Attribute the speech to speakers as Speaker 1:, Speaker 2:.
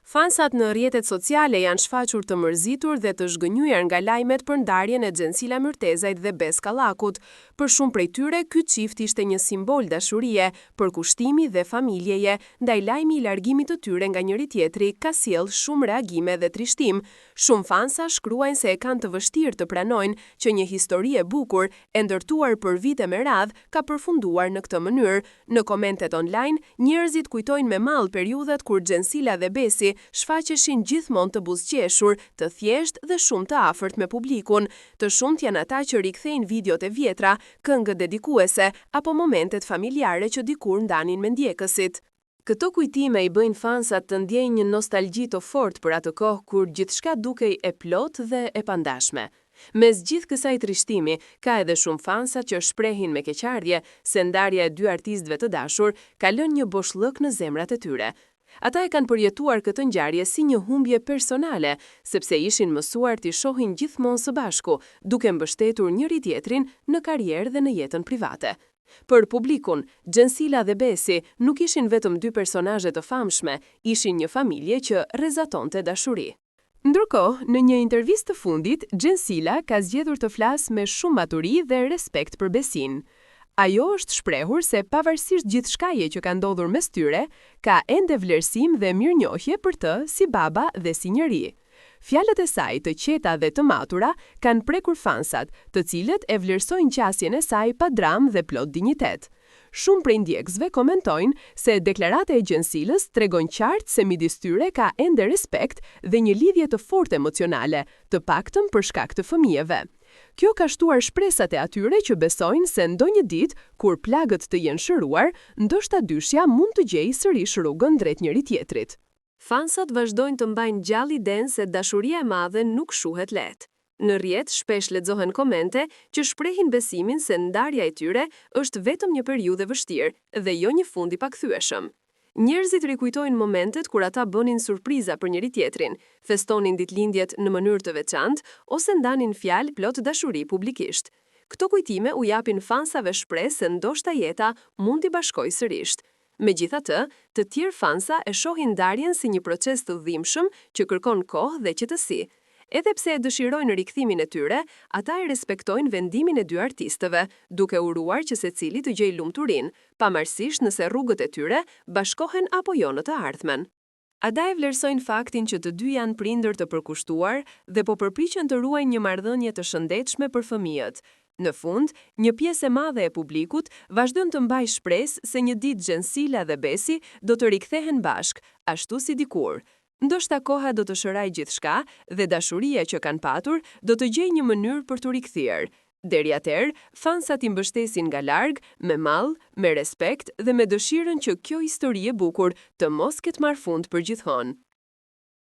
Speaker 1: Fansat në rrjetet sociale janë shfaqur të mërzitur dhe të zhgënjur nga lajmet për ndarjen e Xhensila Myrtezajt dhe Bes Kallakut. Për shumë prej tyre, ky çift ishte një simbol dashurie, përkushtimi dhe familjeje, ndaj lajmi i largimit të tyre nga njëri tjetri ka sjellë shumë reagime dhe trishtim. Shumë fansa shkruajnë se e kanë të vështirë të pranojnë që një histori e bukur, e ndërtuar për vite me radhë, ka përfunduar në këtë mënyrë. Në komentet online, njerëzit kujtojnë me mall periudhat kur Xhensila dhe Besi shfaqeshin gjithmonë të buzëqeshur, të thjeshtë dhe shumë të afërt me publikun. Të shumt janë ata që rikthejnë videot e vjetra, këngët dedikuese apo momentet familjare që dikur ndanin me ndjekësit. Këto kujtime i bëjnë fansat të ndjejnë një nostalgji të fortë për atë kohë kur gjithçka dukej e plot dhe e pandashme. Mes gjithë kësaj trishtimi, ka edhe shumë fansa që shprehin me keqardhje se ndarja e dy artistëve të dashur ka lënë një boshllëk në zemrat e tyre. Ata e kanë përjetuar këtë ngjarje si një humbje personale, sepse ishin mësuar t'i shohin gjithmonë së bashku, duke mbështetur njëri tjetrin në karrierë dhe në jetën private. Për publikun, Xhensila dhe Besi nuk ishin vetëm dy personazhe të famshme, ishin një familje që rrezatonte dashuri. Ndërkohë, në një intervistë të fundit, Xhensila ka zgjedhur të flasë me shumë maturi dhe respekt për Besin. Ajo është shprehur se pavarësisht gjithçkaje që ka ndodhur mes tyre, ka ende vlerësim dhe mirënjohje për të si baba dhe si njeri. Fjalët e saj të qeta dhe të matura kanë prekur fansat, të cilët e vlerësojnë qasjen e saj pa dramë dhe plot dinjitet. Shumë prej ndjekësve komentojnë se deklarata e Xhensilës tregon qartë se midis tyre ka ende respekt dhe një lidhje të fortë emocionale, të paktën për shkak të fëmijëve. Kjo ka shtuar shpresat e atyre që besojnë se ndonjë ditë, kur plagët të jenë shëruar, ndoshta dyshja mund të gjejë sërish rrugën drejt njëri tjetrit. Fansat vazhdojnë të mbajnë gjallë idenë se dashuria e madhe nuk shuhet lehtë. Në rrjet shpesh lexohen komente që shprehin besimin se ndarja e tyre është vetëm një periudhë e vështirë dhe jo një fund i pakthyeshëm. Njerëzit rikujtojnë momentet kur ata bënin surpriza për njëri tjetrin, festonin ditëlindjet në mënyrë të veçantë ose ndanin fjalë plot dashuri publikisht. Këto kujtime u japin fansave shpresë se ndoshta jeta mund t'i bashkojë sërish. Megjithatë, të tjerë fansa e shohin ndarjen si një proces të dhimbshëm që kërkon kohë dhe qetësi. Edhe pse e dëshirojnë rikthimin e tyre, ata e respektojnë vendimin e dy artistëve, duke uruar që secili të gjejë lumturinë, pavarësisht nëse rrugët e tyre bashkohen apo jo në të ardhmen. Ata e vlerësojnë faktin që të dy janë prindër të përkushtuar dhe po përpiqen të ruajnë një marrëdhënie të shëndetshme për fëmijët. Në fund, një pjesë e madhe e publikut vazhdon të mbajë shpresë se një ditë Xhensila dhe Besi do të rikthehen bashk, ashtu si dikur. Ndoshta koha do të shërojë gjithçka dhe dashuria që kanë patur do të gjejë një mënyrë për t'u rikthyer. Deri atëherë, fansat i mbështesin nga larg, me mall, me respekt dhe me dëshirën që kjo histori e bukur të mos ketë marrë fund përgjithmonë.